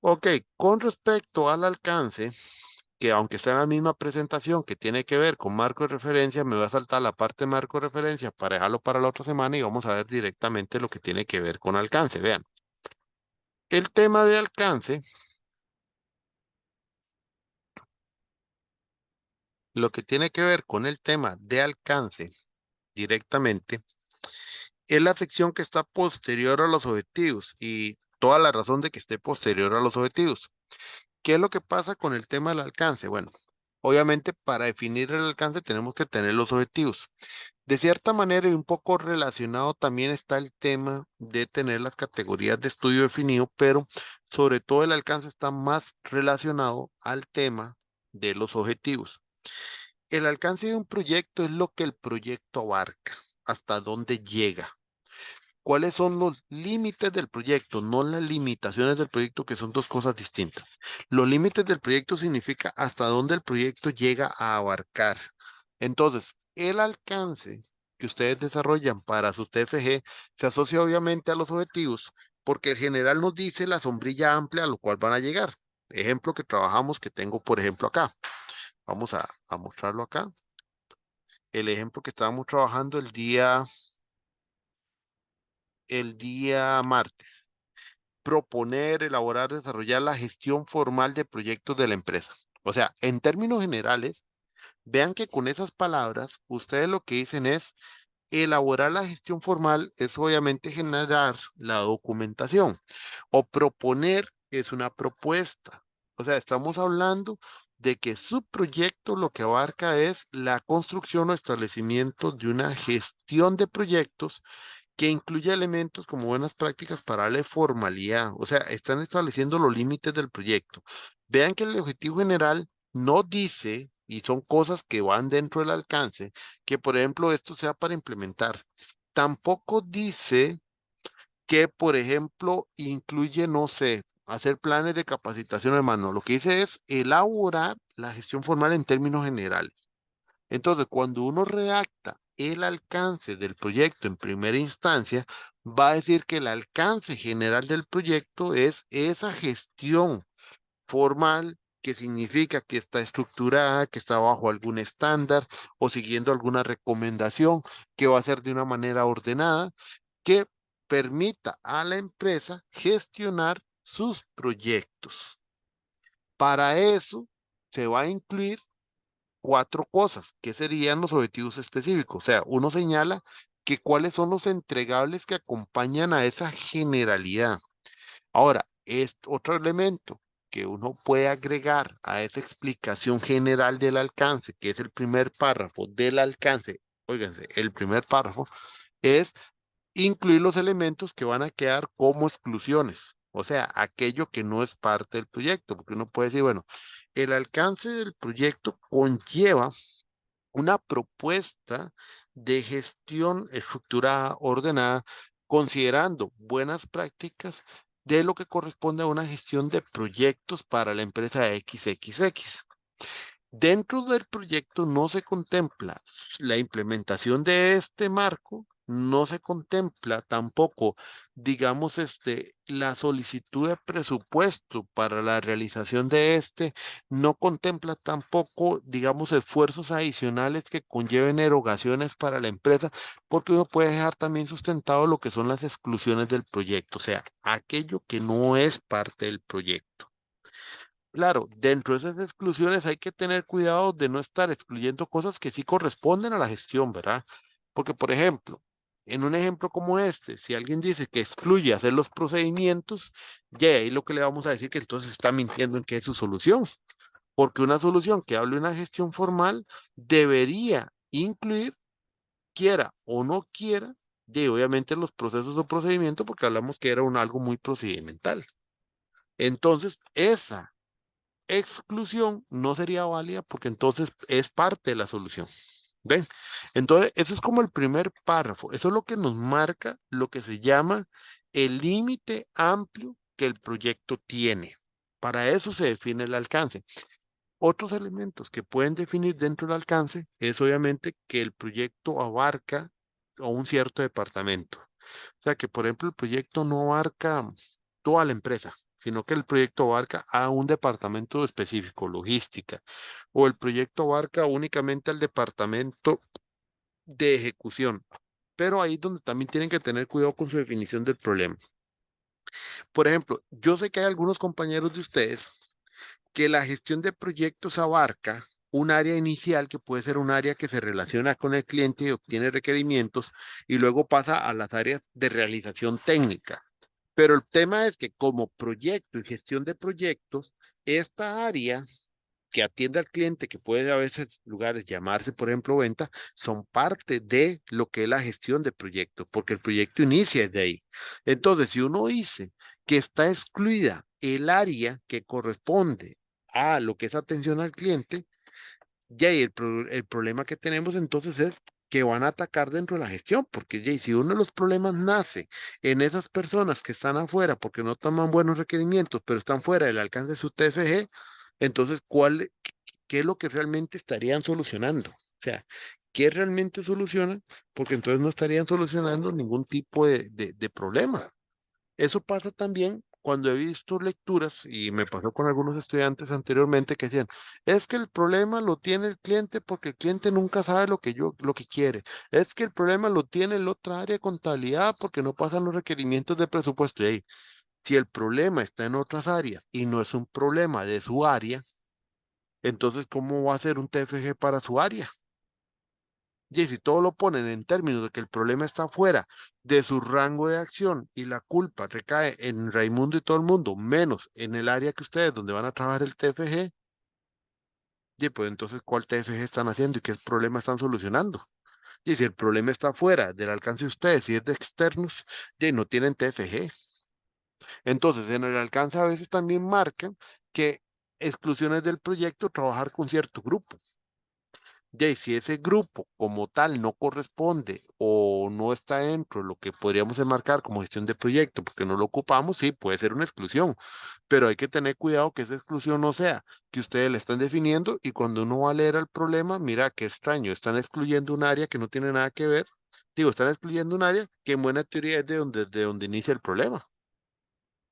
Ok, con respecto al alcance, que aunque está en la misma presentación que tiene que ver con marco de referencia, me voy a saltar la parte de marco de referencia para dejarlo para la otra semana y vamos a ver directamente lo que tiene que ver con alcance. Vean, el tema de alcance, lo que tiene que ver con el tema de alcance directamente, es la sección que está posterior a los objetivos y toda la razón de que esté posterior a los objetivos. ¿Qué es lo que pasa con el tema del alcance? Bueno, obviamente para definir el alcance tenemos que tener los objetivos. De cierta manera y un poco relacionado también está el tema de tener las categorías de estudio definido, pero sobre todo el alcance está más relacionado al tema de los objetivos. El alcance de un proyecto es lo que el proyecto abarca, hasta dónde llega. ¿Cuáles son los límites del proyecto? No las limitaciones del proyecto, que son dos cosas distintas. Los límites del proyecto significa hasta dónde el proyecto llega a abarcar. Entonces, el alcance que ustedes desarrollan para su TFG se asocia obviamente a los objetivos, porque el general nos dice la sombrilla amplia a lo cual van a llegar. Ejemplo que trabajamos, que tengo, por ejemplo, acá. Vamos a mostrarlo acá. El ejemplo que estábamos trabajando el día martes. Proponer, elaborar, desarrollar la gestión formal de proyectos de la empresa. O sea, en términos generales, vean que con esas palabras, ustedes lo que dicen es elaborar la gestión formal es obviamente generar la documentación o proponer es una propuesta. O sea, estamos hablando de que su proyecto lo que abarca es la construcción o establecimiento de una gestión de proyectos que incluye elementos como buenas prácticas para darle formalidad. O sea, están estableciendo los límites del proyecto. Vean que el objetivo general no dice, y son cosas que van dentro del alcance, que por ejemplo esto sea para implementar. Tampoco dice que, por ejemplo, incluye, no sé, hacer planes de capacitación, hermano. Lo que dice es elaborar la gestión formal en términos generales. Entonces, cuando uno redacta el alcance del proyecto en primera instancia, va a decir que el alcance general del proyecto es esa gestión formal, que significa que está estructurada, que está bajo algún estándar o siguiendo alguna recomendación, que va a ser de una manera ordenada, que permita a la empresa gestionar sus proyectos. Para eso se va a incluir cuatro cosas, que serían los objetivos específicos. O sea, uno señala que cuáles son los entregables que acompañan a esa generalidad. Ahora, es otro elemento que uno puede agregar a esa explicación general del alcance, que es el primer párrafo del alcance. Óiganse, el primer párrafo es incluir los elementos que van a quedar como exclusiones, o sea, aquello que no es parte del proyecto, porque uno puede decir, bueno, el alcance del proyecto conlleva una propuesta de gestión estructurada, ordenada, considerando buenas prácticas de lo que corresponde a una gestión de proyectos para la empresa XXX. Dentro del proyecto no se contempla la implementación de este marco, no se contempla tampoco, digamos, la solicitud de presupuesto para la realización de no contempla tampoco, digamos, esfuerzos adicionales que conlleven erogaciones para la empresa, porque uno puede dejar también sustentado lo que son las exclusiones del proyecto, o sea, aquello que no es parte del proyecto. Claro, dentro de esas exclusiones hay que tener cuidado de no estar excluyendo cosas que sí corresponden a la gestión, ¿verdad? Porque, por ejemplo, en un ejemplo como este, si alguien dice que excluye hacer los procedimientos, ya ahí lo que le vamos a decir que entonces está mintiendo en que es su solución, porque una solución que hable de una gestión formal debería incluir, quiera o no quiera, de obviamente los procesos o procedimientos, porque hablamos que era algo muy procedimental. Entonces, esa exclusión no sería válida porque entonces es parte de la solución. ¿Ven? Entonces, eso es como el primer párrafo. Eso es lo que nos marca lo que se llama el límite amplio que el proyecto tiene. Para eso se define el alcance. Otros elementos que pueden definir dentro del alcance es obviamente que el proyecto abarca a un cierto departamento. O sea que, por ejemplo, el proyecto no abarca toda la empresa, sino que el proyecto abarca a un departamento específico, logística, o el proyecto abarca únicamente al departamento de ejecución. Pero ahí es donde también tienen que tener cuidado con su definición del problema. Por ejemplo, yo sé que hay algunos compañeros de ustedes que la gestión de proyectos abarca un área inicial que puede ser un área que se relaciona con el cliente y obtiene requerimientos y luego pasa a las áreas de realización técnica. Pero el tema es que como proyecto y gestión de proyectos, esta área que atiende al cliente, que puede a veces lugares llamarse, por ejemplo, venta, son parte de lo que es la gestión de proyectos, porque el proyecto inicia desde ahí. Entonces, si uno dice que está excluida el área que corresponde a lo que es atención al cliente, ya y el problema que tenemos entonces es que van a atacar dentro de la gestión, porque ya, y si uno de los problemas nace en esas personas que están afuera porque no toman buenos requerimientos, pero están fuera del alcance de su TFG, entonces, ¿qué es lo que realmente estarían solucionando? O sea, ¿qué realmente solucionan? Porque entonces no estarían solucionando ningún tipo de problema. Eso pasa también cuando he visto lecturas, y me pasó con algunos estudiantes anteriormente que decían, es que el problema lo tiene el cliente porque el cliente nunca sabe lo que quiere. Es que el problema lo tiene la otra área de contabilidad porque no pasan los requerimientos de presupuesto. Y ahí, si el problema está en otras áreas y no es un problema de su área, entonces, ¿cómo va a ser un TFG para su área? Y si todo lo ponen en términos de que el problema está fuera de su rango de acción y la culpa recae en Raimundo y todo el mundo, menos en el área que ustedes donde van a trabajar el TFG, y pues entonces, ¿cuál TFG están haciendo y qué problema están solucionando? Y si el problema está fuera del alcance de ustedes y es de externos, y no tienen TFG. Entonces, en el alcance a veces también marcan que exclusiones del proyecto, trabajar con cierto grupo. Ya, y si ese grupo como tal no corresponde o no está dentro de lo que podríamos enmarcar como gestión de proyecto, porque no lo ocupamos, sí, puede ser una exclusión, pero hay que tener cuidado que esa exclusión no sea que ustedes la están definiendo y cuando uno va a leer el problema, mira qué extraño, están excluyendo un área que no tiene nada que ver, digo, están excluyendo un área que en buena teoría es de donde inicia el problema.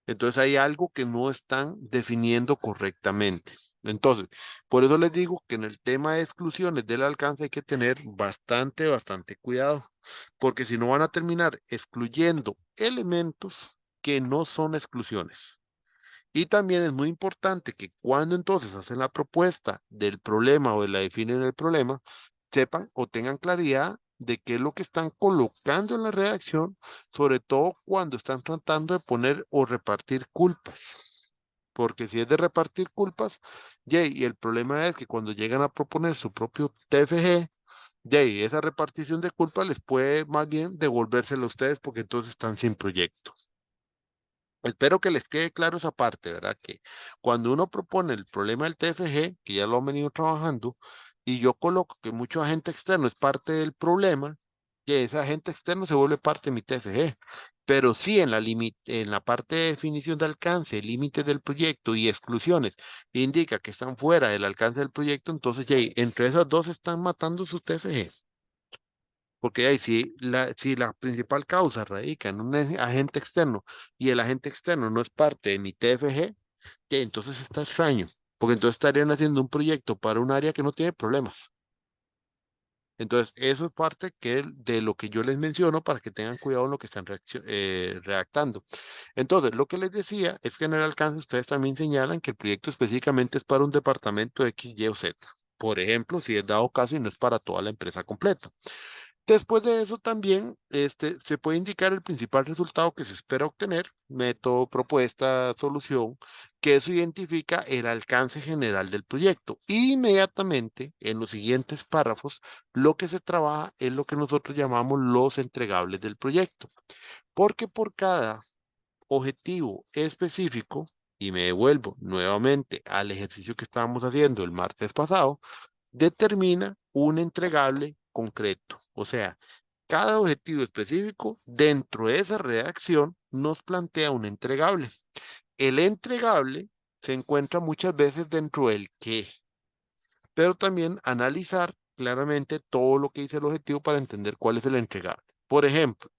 Entonces hay algo que no están definiendo correctamente. Entonces, por eso les digo que en el tema de exclusiones del alcance hay que tener bastante cuidado, porque si no van a terminar excluyendo elementos que no son exclusiones. Y también es muy importante que cuando entonces hacen la propuesta del problema o de la definen el problema, sepan o tengan claridad de qué es lo que están colocando en la redacción, sobre todo cuando están tratando de poner o repartir culpas. Porque si es de repartir culpas, yay, y el problema es que cuando llegan a proponer su propio TFG, yay, esa repartición de culpas les puede más bien devolvérselo a ustedes porque entonces están sin proyecto. Espero que les quede claro esa parte, ¿verdad? Que cuando uno propone el problema del TFG, que ya lo han venido trabajando, y yo coloco que mucho agente externo es parte del problema, que ese agente externo se vuelve parte de mi TFG. Pero sí en la parte de definición de alcance, límites del proyecto y exclusiones, indica que están fuera del alcance del proyecto, entonces ya entre esas dos están matando su TFG. Porque ahí si la principal causa radica en un agente externo y el agente externo no es parte de mi TFG, que entonces está extraño, porque entonces estarían haciendo un proyecto para un área que no tiene problemas. Entonces, eso es parte de lo que yo les menciono para que tengan cuidado en lo que están redactando. Entonces, lo que les decía es que en el alcance ustedes también señalan que el proyecto específicamente es para un departamento X, Y o Z. Por ejemplo, si es dado caso y no es para toda la empresa completa. Después de eso también se puede indicar el principal resultado que se espera obtener, método, propuesta, solución, que eso identifica el alcance general del proyecto. Inmediatamente, en los siguientes párrafos, lo que se trabaja es lo que nosotros llamamos los entregables del proyecto, porque por cada objetivo específico, y me devuelvo nuevamente al ejercicio que estábamos haciendo el martes pasado, determina un entregable concreto. O sea, cada objetivo específico dentro de esa redacción nos plantea un entregable. El entregable se encuentra muchas veces dentro del qué, pero también analizar claramente todo lo que dice el objetivo para entender cuál es el entregable. Por ejemplo,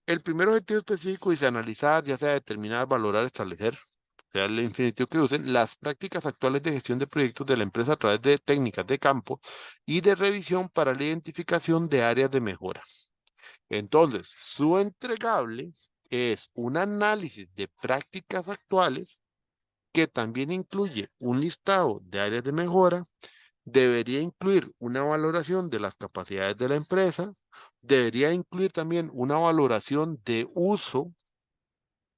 el primer objetivo específico dice analizar, ya sea determinar, valorar, establecer. sea el infinitivo que usen, las prácticas actuales de gestión de proyectos de la empresa a través de técnicas de campo y de revisión para la identificación de áreas de mejora. Entonces, su entregable es un análisis de prácticas actuales que también incluye un listado de áreas de mejora, debería incluir una valoración de las capacidades de la empresa, debería incluir también una valoración de uso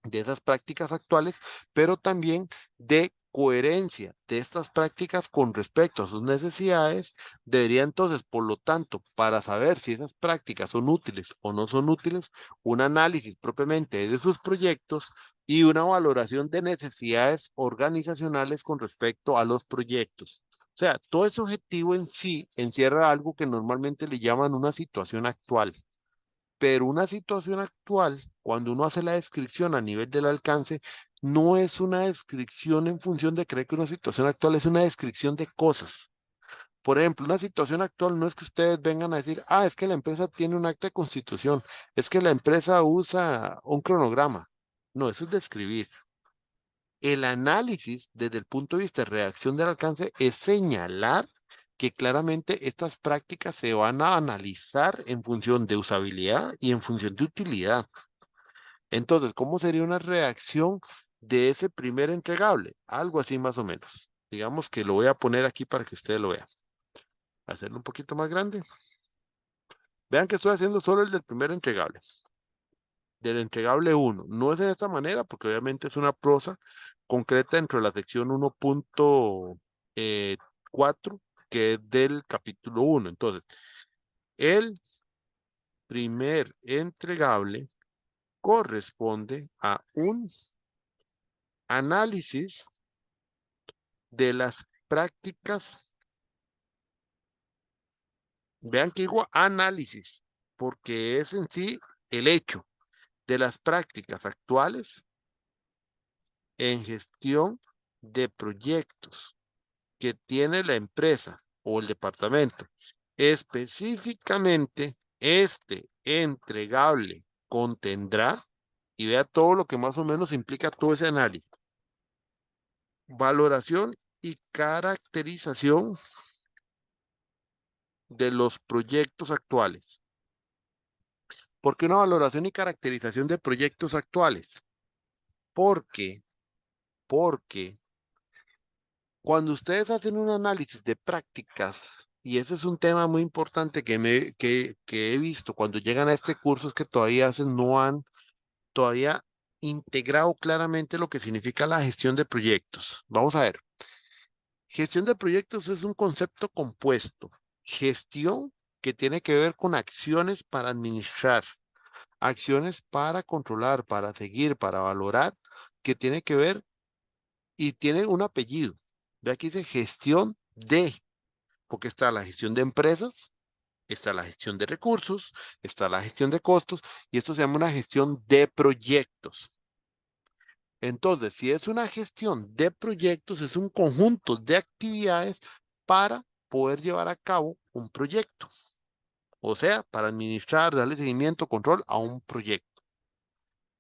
de esas prácticas actuales, pero también de coherencia de estas prácticas con respecto a sus necesidades, debería entonces, por lo tanto, para saber si esas prácticas son útiles o no son útiles, un análisis propiamente de sus proyectos y una valoración de necesidades organizacionales con respecto a los proyectos. O sea, todo ese objetivo en sí encierra algo que normalmente le llaman una situación actual. Pero una situación actual, cuando uno hace la descripción a nivel del alcance, no es una descripción en función de creer que una situación actual es una descripción de cosas. Por ejemplo, una situación actual no es que ustedes vengan a decir, ah, es que la empresa tiene un acta de constitución, es que la empresa usa un cronograma. No, eso es describir. El análisis desde el punto de vista de reacción del alcance es señalar que claramente estas prácticas se van a analizar en función de usabilidad y en función de utilidad. Entonces, ¿cómo sería una reacción de ese primer entregable? Algo así más o menos. Digamos que lo voy a poner aquí para que ustedes lo vean. Hacerlo un poquito más grande. Vean que estoy haciendo solo el del primer entregable. Del entregable uno. No es de esta manera porque obviamente es una prosa concreta dentro de la sección 1.4, que es del capítulo uno. Entonces, el primer entregable corresponde a un análisis de las prácticas. Vean que digo análisis, porque es en sí el hecho de las prácticas actuales en gestión de proyectos que tiene la empresa o el departamento. Específicamente, este entregable contendrá, y vea todo lo que más o menos implica todo ese análisis, valoración y caracterización de los proyectos actuales. ¿Por qué una valoración y caracterización de proyectos actuales? Porque, porque cuando ustedes hacen un análisis de prácticas, y ese es un tema muy importante que he visto cuando llegan a este curso, es que todavía no han todavía integrado claramente lo que significa la gestión de proyectos. Vamos a ver, gestión de proyectos es un concepto compuesto. Gestión que tiene que ver con acciones para administrar, acciones para controlar, para seguir, para valorar, que tiene que ver y tiene un apellido. Ve aquí dice gestión de, porque está la gestión de empresas, está la gestión de recursos, está la gestión de costos, y esto se llama una gestión de proyectos. Entonces, si es una gestión de proyectos, es un conjunto de actividades para poder llevar a cabo un proyecto. O sea, para administrar, darle seguimiento, control a un proyecto.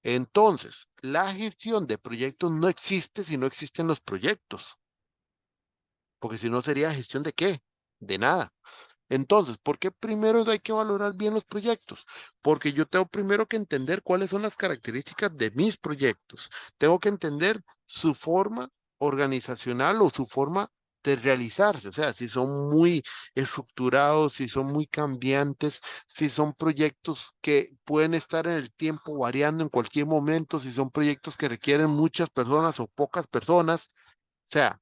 Entonces, la gestión de proyectos no existe si no existen los proyectos, porque si no sería gestión de qué, de nada. Entonces, ¿por qué primero hay que valorar bien los proyectos? Porque yo tengo primero que entender cuáles son las características de mis proyectos. Tengo que entender su forma organizacional o su forma de realizarse, o sea, si son muy estructurados, si son muy cambiantes, si son proyectos que pueden estar en el tiempo variando en cualquier momento, si son proyectos que requieren muchas personas o pocas personas, o sea,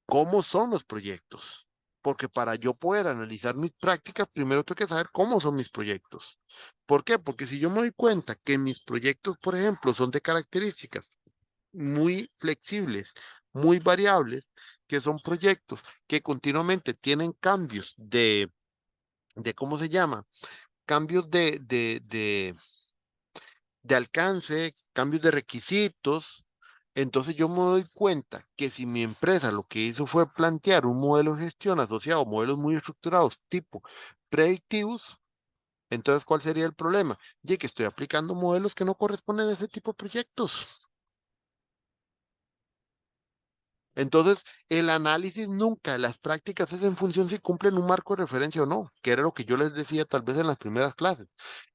cómo son los proyectos. Porque para yo poder analizar mis prácticas, primero tengo que saber cómo son mis proyectos. ¿Por qué? Porque si yo me doy cuenta que mis proyectos, por ejemplo, son de características muy flexibles, muy variables, que son proyectos que continuamente tienen cambios de ¿cómo se llama? Cambios de alcance, cambios de requisitos. Entonces yo me doy cuenta que si mi empresa lo que hizo fue plantear un modelo de gestión asociado a modelos muy estructurados tipo predictivos, entonces ¿cuál sería el problema? Ya que estoy aplicando modelos que no corresponden a ese tipo de proyectos. Entonces, el análisis nunca, las prácticas es en función si cumplen un marco de referencia o no, que era lo que yo les decía tal vez en las primeras clases.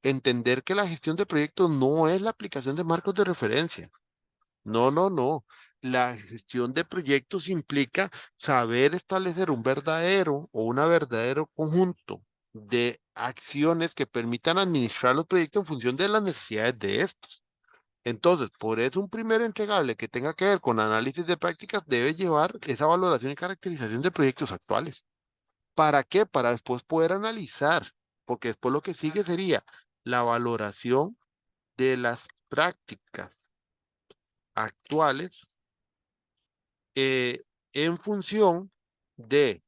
Entender que la gestión de proyectos no es la aplicación de marcos de referencia. No, no, no. La gestión de proyectos implica saber establecer un verdadero o un verdadero conjunto de acciones que permitan administrar los proyectos en función de las necesidades de estos. Entonces, por eso un primer entregable que tenga que ver con análisis de prácticas debe llevar esa valoración y caracterización de proyectos actuales. ¿Para qué? Para después poder analizar, porque después lo que sigue sería la valoración de las prácticas actuales en función de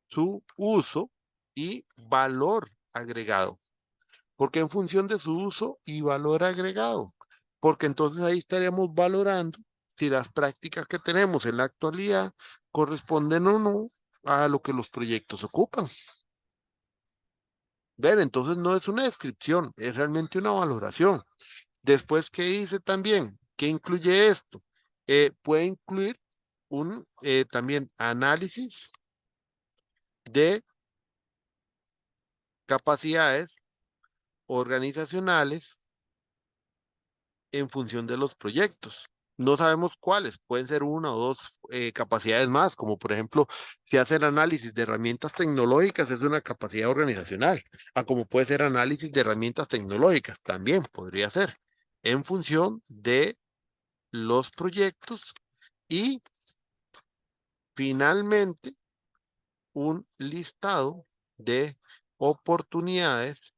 su uso y valor agregado. Porque en función de su uso y valor agregado. Porque entonces ahí estaríamos valorando si las prácticas que tenemos en la actualidad corresponden o no a lo que los proyectos ocupan. Ver, entonces no es una descripción, es realmente una valoración. Después, ¿qué dice también? ¿Qué incluye esto? Puede incluir un también análisis de capacidades organizacionales en función de los proyectos. No sabemos cuáles, pueden ser una o dos capacidades más, como por ejemplo, si hacen análisis de herramientas tecnológicas, es una capacidad organizacional, como puede ser análisis de herramientas tecnológicas, también podría ser, en función de los proyectos y finalmente un listado de oportunidades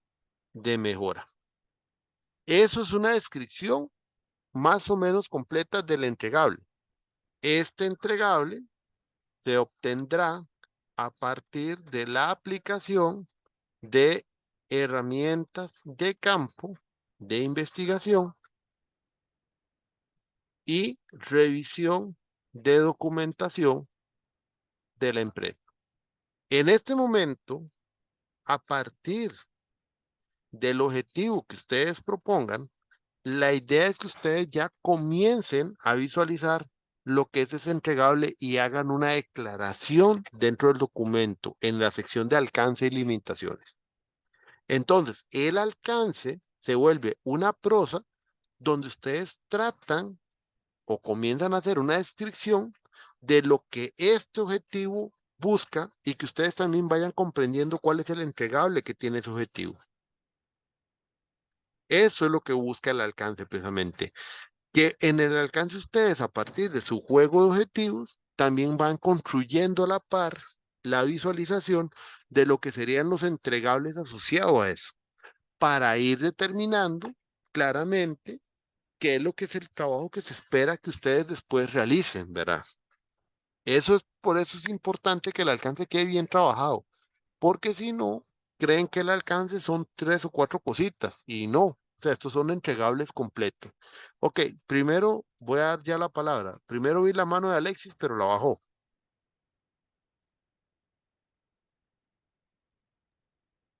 de mejora. Eso es una descripción más o menos completa del entregable. Este entregable se obtendrá a partir de la aplicación de herramientas de campo de investigación y revisión de documentación de la empresa. En este momento, a partir del objetivo que ustedes propongan, la idea es que ustedes ya comiencen a visualizar lo que es ese entregable y hagan una declaración dentro del documento en la sección de alcance y limitaciones. Entonces, el alcance se vuelve una prosa donde ustedes tratan o comienzan a hacer una descripción de lo que este objetivo busca y que ustedes también vayan comprendiendo cuál es el entregable que tiene ese objetivo. Eso es lo que busca el alcance precisamente. Que en el alcance ustedes, a partir de su juego de objetivos, también van construyendo a la par la visualización de lo que serían los entregables asociados a eso, para ir determinando claramente qué es lo que es el trabajo que se espera que ustedes después realicen, ¿verdad? Por eso es importante que el alcance quede bien trabajado, porque si no, creen que el alcance son tres o cuatro cositas y no, o sea, estos son entregables completos. Ok, primero voy a dar ya la palabra. Primero vi la mano de Alexis, pero la bajó.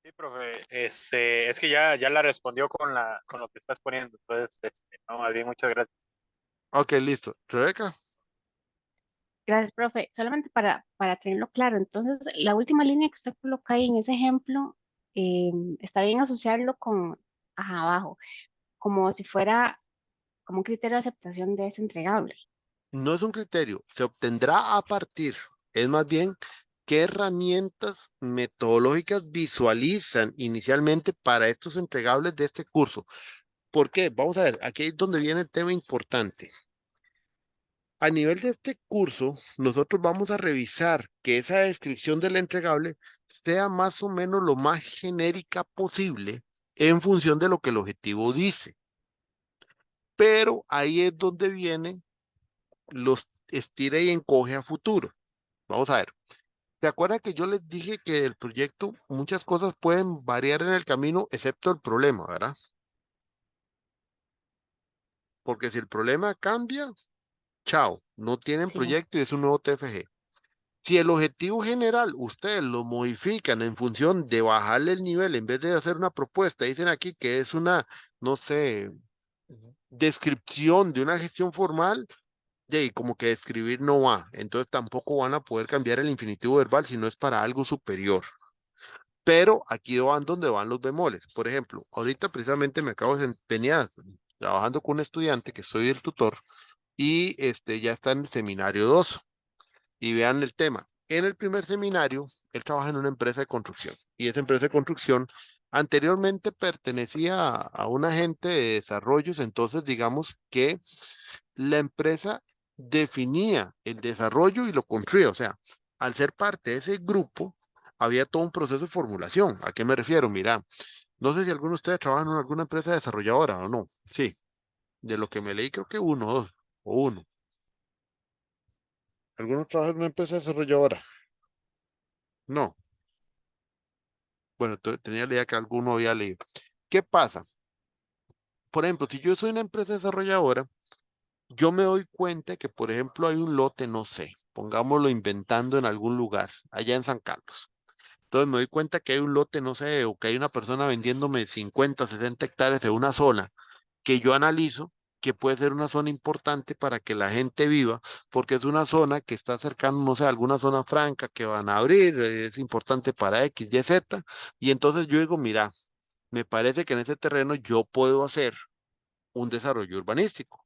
Sí, profe, es que ya la respondió con lo que estás poniendo, entonces, no, más bien, muchas gracias. Ok, listo. Rebeca, Gracias, profe. Solamente para tenerlo claro, entonces, la última línea que usted coloca ahí en ese ejemplo, eh, está bien asociarlo con, ajá, abajo, como si fuera como un criterio de aceptación de ese entregable. no es un criterio, se obtendrá a partir, es más bien qué herramientas metodológicas visualizan inicialmente para estos entregables de este curso. ¿Por qué? Vamos a ver, aquí es donde viene el tema importante. A nivel de este curso, nosotros vamos a revisar que esa descripción del entregable sea más o menos lo más genérica posible en función de lo que el objetivo dice. Pero ahí es donde vienen los estira y encoge a futuro. Vamos a ver. ¿Se acuerdan que yo les dije que del proyecto muchas cosas pueden variar en el camino, excepto el problema, ¿verdad? Porque si el problema cambia, chao, no tienen Sí, proyecto y es un nuevo TFG. Si el objetivo general ustedes lo modifican en función de bajarle el nivel en vez de hacer una propuesta, dicen aquí que es una, no sé, descripción de una gestión formal, Y como que escribir no va, entonces tampoco van a poder cambiar el infinitivo verbal si no es para algo superior. Pero aquí van donde van los bemoles. Por ejemplo, ahorita precisamente me acabo de venía trabajando con un estudiante que soy el tutor y ya está en el seminario 2. Y vean el tema. En el primer seminario, él trabaja en una empresa de construcción y esa empresa de construcción anteriormente pertenecía a un agente de desarrollos, entonces digamos que la empresa definía el desarrollo y lo construía, o sea, al ser parte de ese grupo, había todo un proceso de formulación. ¿A qué me refiero? Mira, no sé si alguno de ustedes trabaja en alguna empresa desarrolladora o no. Sí, de lo que me leí creo que uno, dos o uno. ¿Alguno trabaja en una empresa desarrolladora? No. Bueno, tenía la idea que alguno había leído. ¿Qué pasa? Por ejemplo, si yo soy una empresa desarrolladora, yo me doy cuenta que, por ejemplo, hay un lote, no sé, pongámoslo inventando en algún lugar, allá en San Carlos. Entonces me doy cuenta que hay un lote, no sé, o que hay una persona vendiéndome 50, 60 hectáreas de una zona que yo analizo que puede ser una zona importante para que la gente viva, porque es una zona que está cercana, no sé, a alguna zona franca que van a abrir, es importante para X, Y, Z, y entonces yo digo, mira, me parece que en ese terreno yo puedo hacer un desarrollo urbanístico.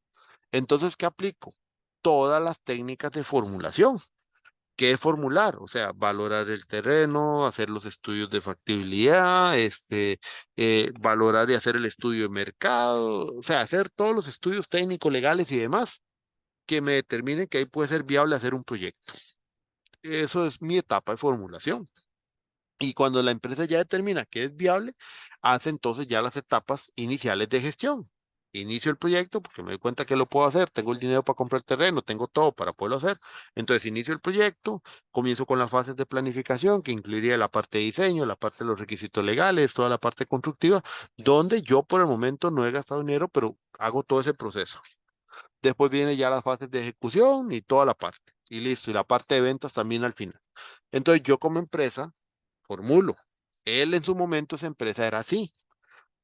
Entonces, ¿qué aplico? Todas las técnicas de formulación. ¿Qué es formular? O sea, valorar el terreno, hacer los estudios de factibilidad, valorar y hacer el estudio de mercado, o sea, hacer todos los estudios técnicos, legales y demás que me determinen que ahí puede ser viable hacer un proyecto. Eso es mi etapa de formulación. Y cuando la empresa ya determina que es viable, hace entonces ya las etapas iniciales de gestión. Inicio el proyecto porque me doy cuenta que lo puedo hacer, tengo el dinero para comprar terreno, tengo todo para poderlo hacer. Entonces inicio el proyecto, comienzo con las fases de planificación, que incluiría la parte de diseño, la parte de los requisitos legales, toda la parte constructiva, donde yo por el momento no he gastado dinero, pero hago todo ese proceso. Después viene ya las fases de ejecución y toda la parte. Y listo, y la parte de ventas también al final. Entonces yo como empresa formulo. Él en su momento, esa empresa era así.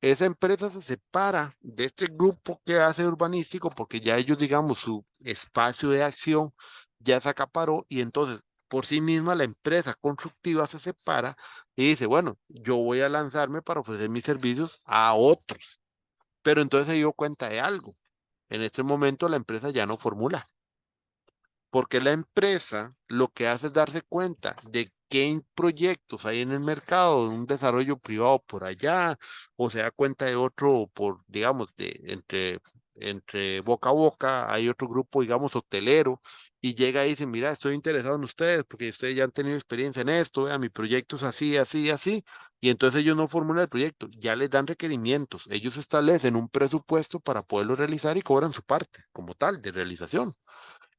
Esa empresa se separa de este grupo que hace urbanístico porque ya ellos, digamos, su espacio de acción ya se acaparó y entonces por sí misma la empresa constructiva se separa y dice, bueno, yo voy a lanzarme para ofrecer mis servicios a otros. Pero entonces se dio cuenta de algo. En este momento la empresa ya no formula. Porque la empresa lo que hace es darse cuenta de qué proyectos hay en el mercado, de un desarrollo privado por allá, o se da cuenta de otro por, digamos, entre boca a boca, hay otro grupo, digamos, hotelero, y llega y dice, mira, estoy interesado en ustedes, porque ustedes ya han tenido experiencia en esto, vea, mi proyecto es así, así, así, y entonces ellos no formulan el proyecto, ya les dan requerimientos, ellos establecen un presupuesto para poderlo realizar y cobran su parte, como tal, de realización.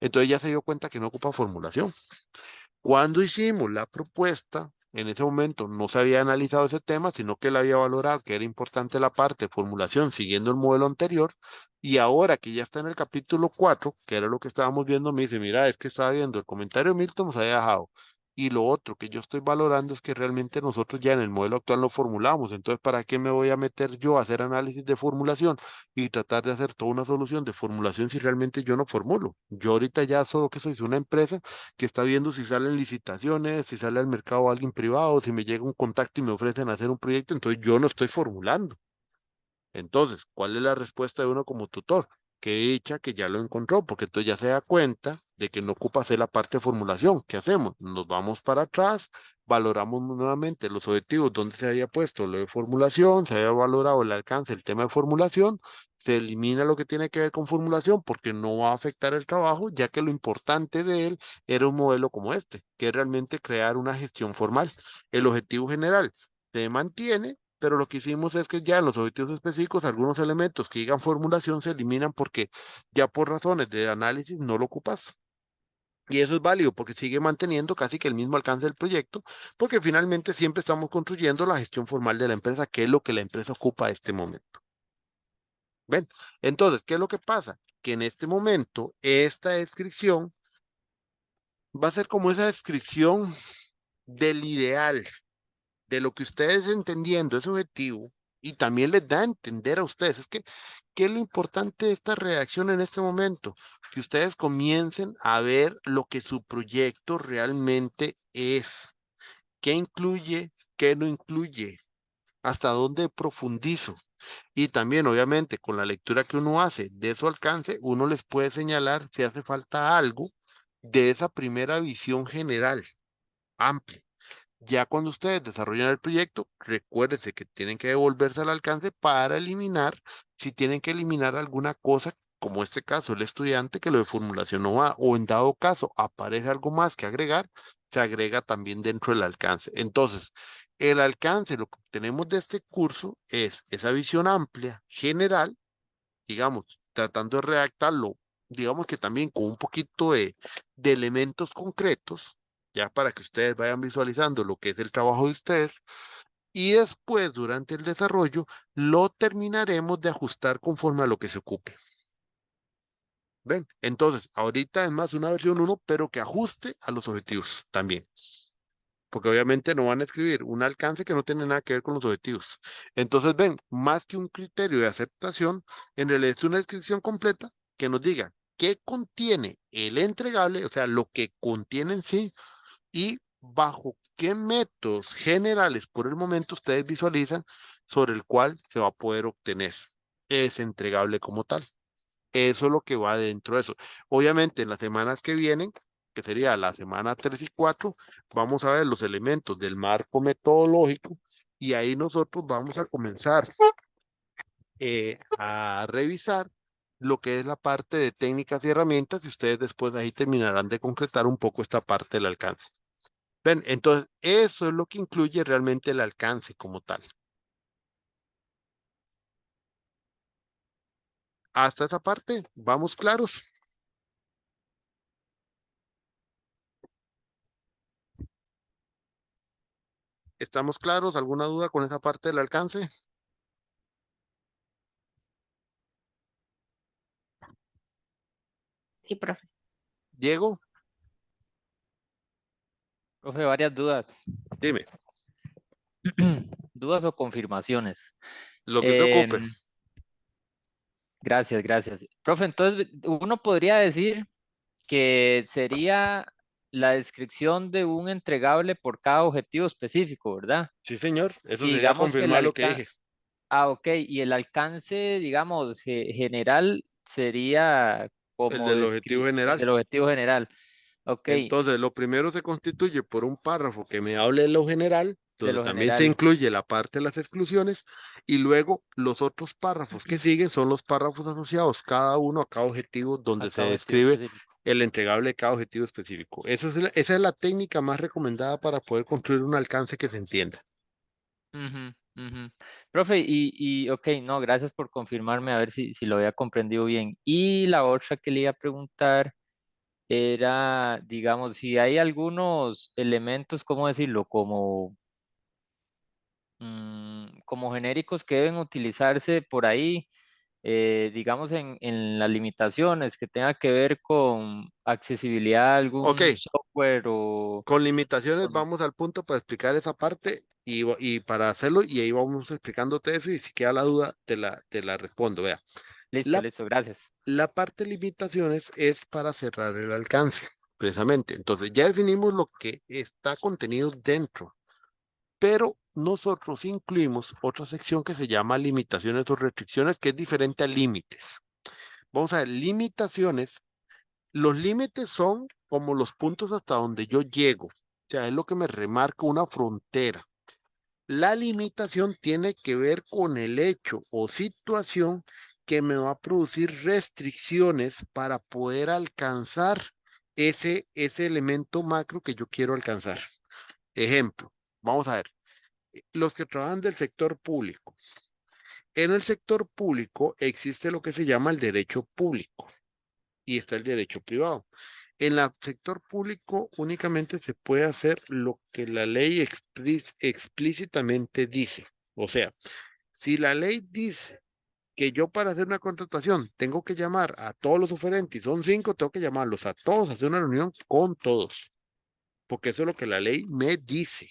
Entonces ya se dio cuenta que no ocupa formulación. Cuando hicimos la propuesta, en ese momento no se había analizado ese tema, sino que él había valorado que era importante la parte de formulación siguiendo el modelo anterior. Y ahora que ya está en el capítulo 4, que era lo que estábamos viendo, me dice, mira, es que estaba viendo el comentario de Milton, nos había dejado. Y lo otro que yo estoy valorando es que realmente nosotros ya en el modelo actual lo formulamos. Entonces, ¿para qué me voy a meter yo a hacer análisis de formulación y tratar de hacer toda una solución de formulación si realmente yo no formulo? Yo ahorita ya solo que soy una empresa que está viendo si salen licitaciones, si sale al mercado alguien privado, si me llega un contacto y me ofrecen hacer un proyecto, entonces yo no estoy formulando. Entonces, ¿cuál es la respuesta de uno como tutor? Que dicha que ya lo encontró, porque entonces ya se da cuenta de que no ocupa hacer la parte de formulación. ¿Qué hacemos? Nos vamos para atrás, valoramos nuevamente los objetivos donde se había puesto lo de formulación, se había valorado el alcance del tema de formulación, se elimina lo que tiene que ver con formulación porque no va a afectar el trabajo, ya que lo importante de él era un modelo como este, que es realmente crear una gestión formal. El objetivo general se mantiene, pero lo que hicimos es que ya en los objetivos específicos algunos elementos que digan formulación se eliminan porque ya por razones de análisis no lo ocupas. Y eso es válido porque sigue manteniendo casi que el mismo alcance del proyecto, porque finalmente siempre estamos construyendo la gestión formal de la empresa, que es lo que la empresa ocupa a este momento. ¿Ven? Entonces, ¿qué es lo que pasa? Que en este momento esta descripción va a ser como esa descripción del ideal, de lo que ustedes entendiendo ese objetivo y también les da a entender a ustedes. Es que, ¿qué es lo importante de esta redacción en este momento? Que ustedes comiencen a ver lo que su proyecto realmente es. ¿Qué incluye? ¿Qué no incluye? ¿Hasta dónde profundizo? Y también, obviamente, con la lectura que uno hace de su alcance, uno les puede señalar si hace falta algo de esa primera visión general, amplia. Ya cuando ustedes desarrollan el proyecto, recuérdense que tienen que devolverse al alcance para eliminar, si tienen que eliminar alguna cosa, como este caso, el estudiante que lo de formulación no va, o en dado caso aparece algo más que agregar, se agrega también dentro del alcance. Entonces, el alcance, lo que tenemos de este curso es esa visión amplia, general, digamos, tratando de redactarlo, digamos que también con un poquito de elementos concretos, ya para que ustedes vayan visualizando lo que es el trabajo de ustedes, y después, durante el desarrollo, lo terminaremos de ajustar conforme a lo que se ocupe. ¿Ven? Entonces, ahorita es más una versión uno pero que ajuste a los objetivos también. Porque obviamente no van a escribir un alcance que no tiene nada que ver con los objetivos. Entonces, ven, más que un criterio de aceptación, en realidad es una descripción completa que nos diga qué contiene el entregable, o sea, lo que contiene en sí, y bajo qué métodos generales por el momento ustedes visualizan sobre el cual se va a poder obtener ese entregable como tal. Eso es lo que va dentro de eso. Obviamente, en las semanas que vienen, que sería la semana 3 y 4, vamos a ver los elementos del marco metodológico y ahí nosotros vamos a comenzar a revisar lo que es la parte de técnicas y herramientas y ustedes después ahí terminarán de concretar un poco esta parte del alcance. Ven, entonces, eso es lo que incluye realmente el alcance como tal. Hasta esa parte, vamos claros. ¿Estamos claros? ¿Alguna duda con esa parte del alcance? Sí, profe. Diego, Profe, varias dudas. dime, Dudas o confirmaciones. lo que se ocupe. Em, gracias, gracias. Profe, entonces uno podría decir que sería la descripción de un entregable por cada objetivo específico, ¿verdad? Sí, señor, eso Y sería digamos que el confirmar lo que alcance, dije, ok, y el alcance, digamos, general sería el como del objetivo el general. del objetivo general. Ok, Entonces, lo primero se constituye por un párrafo que me hable de lo general, de donde lo también se general, incluye la parte de las exclusiones, y luego los otros párrafos que siguen son los párrafos asociados, cada uno a cada objetivo, a donde se cada objetivo describe específico. el entregable de cada objetivo específico. Esa es la técnica más recomendada para poder construir un alcance que se entienda. Ujú, ujú. Profe, ok, no, gracias por confirmarme a ver si lo había comprendido bien. Y la otra que le iba a preguntar era, digamos, si hay algunos elementos, ¿cómo decirlo? Como, como genéricos que deben utilizarse por ahí, digamos, en las limitaciones que tenga que ver con accesibilidad a Ok, algún software con limitaciones o no. vamos al punto para explicar esa parte y para hacerlo, y ahí vamos explicándote eso, y si queda la duda, te la respondo. Vea. Listo, La listo, gracias. La parte de limitaciones es para cerrar el alcance, precisamente. Entonces, ya definimos lo que está contenido dentro, pero nosotros incluimos otra sección que se llama limitaciones o restricciones, que es diferente a límites. Vamos a ver, limitaciones. Los límites son como los puntos hasta donde yo llego. O sea, es lo que me remarca una frontera. La limitación tiene que ver con el hecho o situación que me va a producir restricciones para poder alcanzar ese elemento macro que yo quiero alcanzar. Ejemplo, vamos a ver, los que trabajan del sector público. En el sector público existe lo que se llama el derecho público y está el derecho privado. En el sector público únicamente se puede hacer lo que la ley explícitamente dice. O sea, si la ley dice que yo para hacer una contratación tengo que llamar a todos los oferentes, son 5, tengo que llamarlos a todos, hacer una reunión con todos, porque eso es lo que la ley me dice.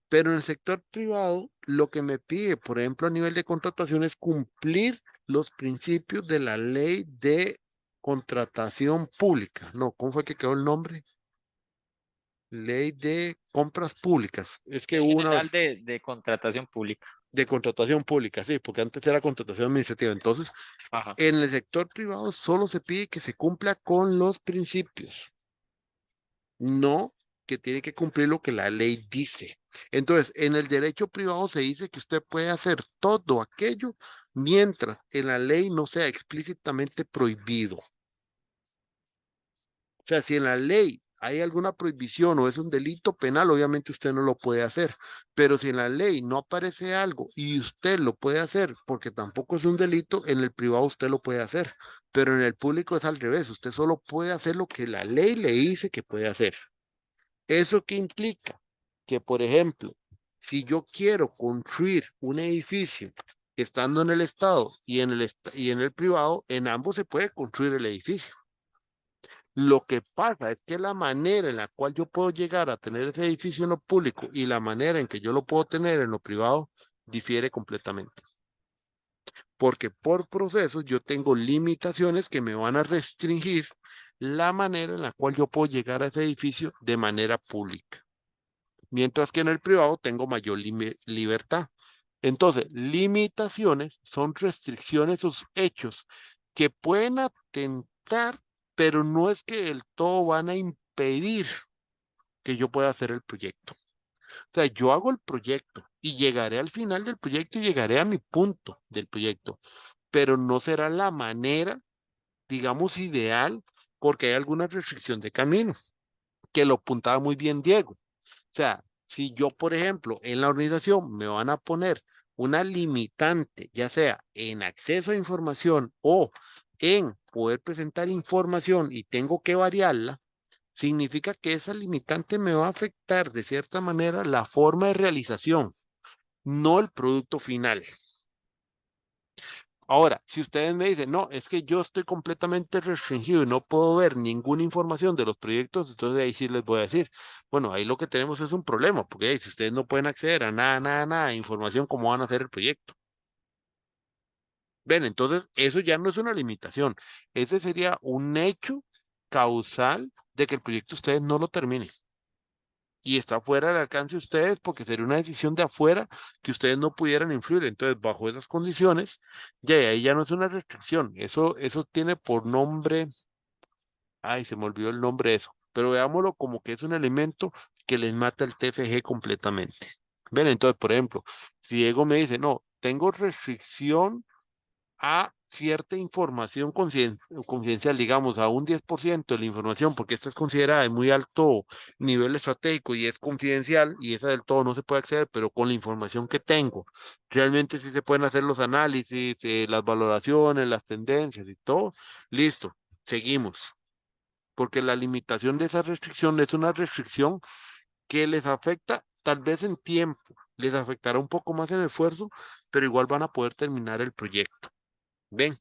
Pero en el sector privado, lo que me pide, por ejemplo, a nivel de contratación es cumplir los principios de la ley de contratación pública. No, ¿cómo fue que quedó el nombre? Ley de compras públicas. Es que hubo una General de contratación pública. de contratación pública, sí, porque antes era contratación administrativa. Entonces, Ajá. en el sector privado solo se pide que se cumpla con los principios, no que tiene que cumplir lo que la ley dice. Entonces, en el derecho privado se dice que usted puede hacer todo aquello mientras en la ley no sea explícitamente prohibido. O sea, si en la ley hay alguna prohibición o es un delito penal, obviamente usted no lo puede hacer. Pero si en la ley no aparece algo y usted lo puede hacer porque tampoco es un delito, en el privado usted lo puede hacer. Pero en el público es al revés. Usted solo puede hacer lo que la ley le dice que puede hacer. ¿Eso qué implica? Que, por ejemplo, si yo quiero construir un edificio estando en el Estado y y en el privado, en ambos se puede construir el edificio. Lo que pasa es que la manera en la cual yo puedo llegar a tener ese edificio en lo público y la manera en que yo lo puedo tener en lo privado difiere completamente. Porque por procesos yo tengo limitaciones que me van a restringir la manera en la cual yo puedo llegar a ese edificio de manera pública. Mientras que en el privado tengo mayor libertad. Entonces, limitaciones son restricciones o hechos que pueden atentar, pero no es que del todo van a impedir que yo pueda hacer el proyecto. O sea, yo hago el proyecto y llegaré al final del proyecto y llegaré a mi punto del proyecto, pero no será la manera, digamos, ideal, porque hay alguna restricción de camino, que lo apuntaba muy bien Diego. O sea, si yo, por ejemplo, en la organización me van a poner una limitante, ya sea en acceso a información o en poder presentar información y tengo que variarla, significa que esa limitante me va a afectar de cierta manera la forma de realización, no el producto final. Ahora, si ustedes me dicen, no, es que yo estoy completamente restringido y no puedo ver ninguna información de los proyectos, entonces ahí sí les voy a decir, bueno, ahí lo que tenemos es un problema, porque ahí, si ustedes no pueden acceder a nada de información, ¿cómo van a hacer el proyecto? Ven, entonces eso ya no es una limitación, ese sería un hecho causal de que el proyecto ustedes no lo terminen. Y está fuera del alcance de ustedes porque sería una decisión de afuera que ustedes no pudieran influir. Entonces, bajo esas condiciones, ya ahí ya no es una restricción. Eso tiene por nombre, ay, se me olvidó el nombre de eso, pero veámoslo como que es un elemento que les mata el TFG completamente. Ven, entonces, por ejemplo, si Diego me dice, no, tengo restricción a cierta información confidencial, digamos, a un 10% de la información, porque esta es considerada de muy alto nivel estratégico y es confidencial y esa del todo no se puede acceder, pero con la información que tengo, realmente sí se pueden hacer los análisis, las valoraciones, las tendencias y todo, listo, seguimos, porque la limitación de esa restricción es una restricción que les afecta tal vez en tiempo, les afectará un poco más en esfuerzo, pero igual van a poder terminar el proyecto. Ven,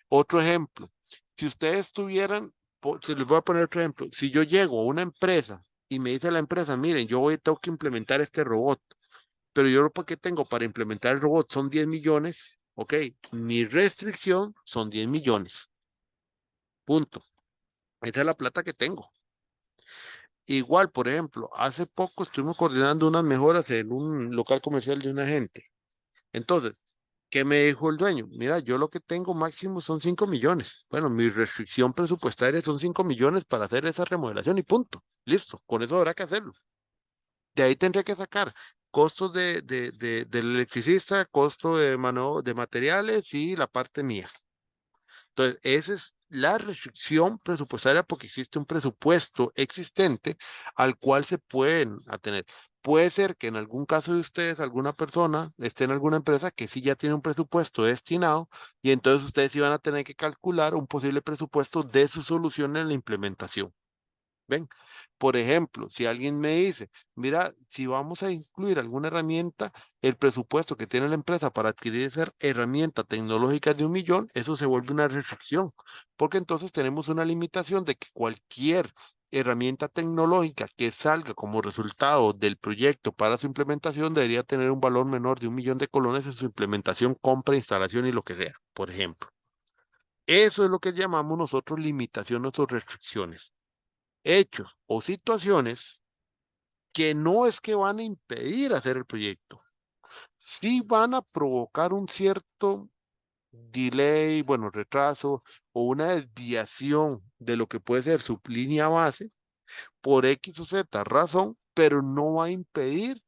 otro ejemplo. Si ustedes tuvieran, si les voy a poner otro ejemplo, si yo llego a una empresa y me dice la empresa, miren, tengo que implementar este robot, pero yo lo que tengo para implementar el robot son 10 millones, ok, mi restricción son 10 millones, punto. Esa es la plata que tengo. Igual, por ejemplo, hace poco estuvimos coordinando unas mejoras en un local comercial de una gente. Entonces, ¿qué me dijo el dueño? Mira, yo lo que tengo máximo son 5 millones. Bueno, mi restricción presupuestaria son 5 millones para hacer esa remodelación y punto. Listo, con eso habrá que hacerlo. De ahí tendría que sacar costos del electricista, costo de mano, de materiales y la parte mía. Entonces, esa es la restricción presupuestaria porque existe un presupuesto existente al cual se pueden atener. Puede ser que en algún caso de ustedes, alguna persona esté en alguna empresa que sí ya tiene un presupuesto destinado y entonces ustedes sí van a tener que calcular un posible presupuesto de su solución en la implementación. ¿Ven? Por ejemplo, si alguien me dice, mira, si vamos a incluir alguna herramienta, el presupuesto que tiene la empresa para adquirir esa herramienta tecnológica es de 1 millón, eso se vuelve una restricción, porque entonces tenemos una limitación de que cualquier herramienta tecnológica que salga como resultado del proyecto para su implementación debería tener un valor menor de 1 millón de colones en su implementación, compra, instalación y lo que sea, por ejemplo. Eso es lo que llamamos nosotros limitaciones o restricciones. Hechos o situaciones que no es que van a impedir hacer el proyecto, sí van a provocar un cierto delay, bueno, retraso o una desviación de lo que puede ser su línea base por X o Z razón, pero no va a impedir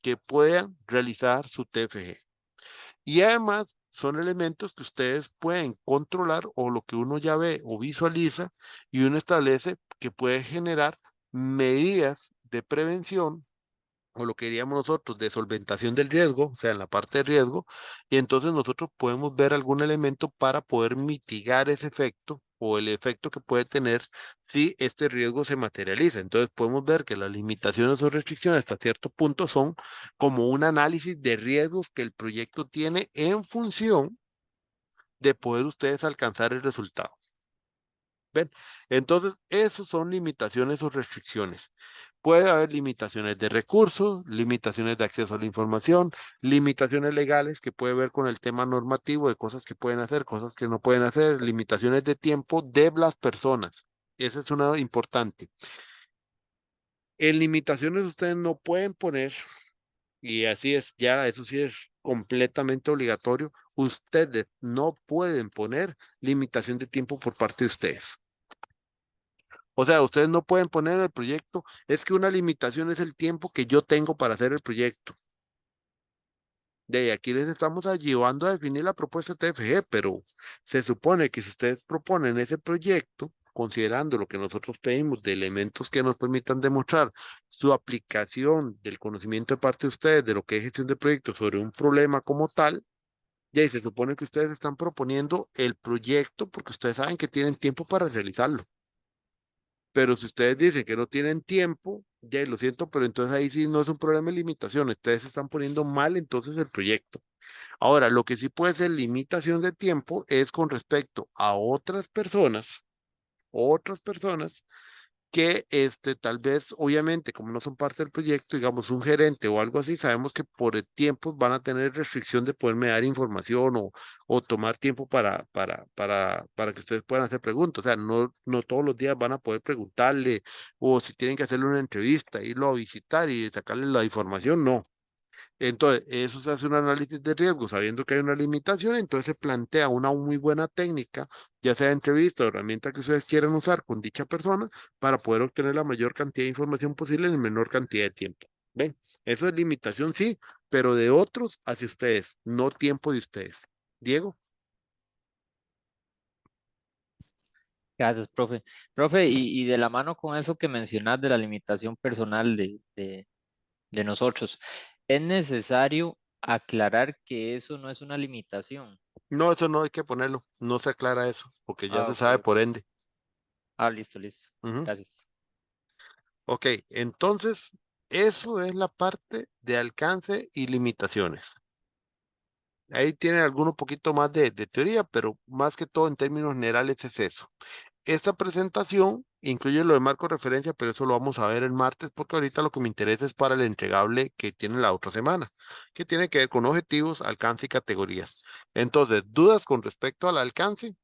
que puedan realizar su TFG. Y además son elementos que ustedes pueden controlar o lo que uno ya ve o visualiza y uno establece que puede generar medidas de prevención o lo que diríamos nosotros de solventación del riesgo, o sea, en la parte de riesgo, y entonces nosotros podemos ver algún elemento para poder mitigar ese efecto o el efecto que puede tener si este riesgo se materializa. Entonces podemos ver que las limitaciones o restricciones hasta cierto punto son como un análisis de riesgos que el proyecto tiene en función de poder ustedes alcanzar el resultado. ¿Ven? Entonces, esas son limitaciones o restricciones. Puede haber limitaciones de recursos, limitaciones de acceso a la información, limitaciones legales que puede ver con el tema normativo de cosas que pueden hacer, cosas que no pueden hacer, limitaciones de tiempo de las personas. Esa es una importante. En limitaciones ustedes no pueden poner, y así es, ya eso sí es completamente obligatorio, ustedes no pueden poner limitación de tiempo por parte de ustedes. O sea, ustedes no pueden poner en el proyecto, es que una limitación es el tiempo que yo tengo para hacer el proyecto. De ahí aquí les estamos ayudando a definir la propuesta TFG, pero se supone que si ustedes proponen ese proyecto, considerando lo que nosotros pedimos de elementos que nos permitan demostrar su aplicación del conocimiento de parte de ustedes de lo que es gestión de proyectos sobre un problema como tal, y ahí se supone que ustedes están proponiendo el proyecto porque ustedes saben que tienen tiempo para realizarlo. Pero si ustedes dicen que no tienen tiempo, ya lo siento, pero entonces ahí sí no es un problema de limitación. Ustedes están poniendo mal entonces el proyecto. Ahora, lo que sí puede ser limitación de tiempo es con respecto a otras personas que tal vez, obviamente, como no son parte del proyecto, digamos un gerente o algo así, sabemos que por el tiempo van a tener restricción de poderme dar información o tomar tiempo para que ustedes puedan hacer preguntas. O sea, no todos los días van a poder preguntarle o si tienen que hacerle una entrevista, irlo a visitar y sacarle la información, no. Entonces, eso se hace un análisis de riesgo sabiendo que hay una limitación, entonces se plantea una muy buena técnica, ya sea entrevista o herramienta que ustedes quieran usar con dicha persona para poder obtener la mayor cantidad de información posible en la menor cantidad de tiempo. ¿Ven? Eso es limitación, sí, pero de otros hacia ustedes, no tiempo de ustedes. Diego. Gracias, profe. Profe, y de la mano con eso que mencionas de la limitación personal de nosotros, es necesario aclarar que eso no es una limitación. No, eso no hay que ponerlo, no se aclara eso, porque ya Ah, se ok, sabe ok. por ende. Ah, listo, listo. Ujú. Gracias. Ok, entonces, eso es la parte de alcance y limitaciones. Ahí tienen alguno poquito más de teoría, pero más que todo en términos generales es eso. Esta presentación incluye lo de marco de referencia, pero eso lo vamos a ver el martes porque ahorita lo que me interesa es para el entregable que tiene la otra semana, que tiene que ver con objetivos, alcance y categorías. Entonces, ¿dudas con respecto al alcance?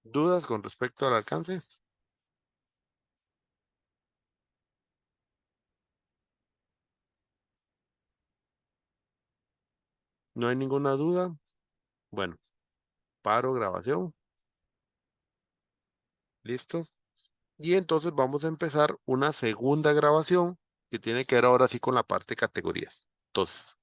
¿Dudas con respecto al alcance? ¿No hay ninguna duda? Bueno, paro grabación, listo. Y entonces vamos a empezar una segunda grabación que tiene que ver ahora sí con la parte de categorías. Entonces,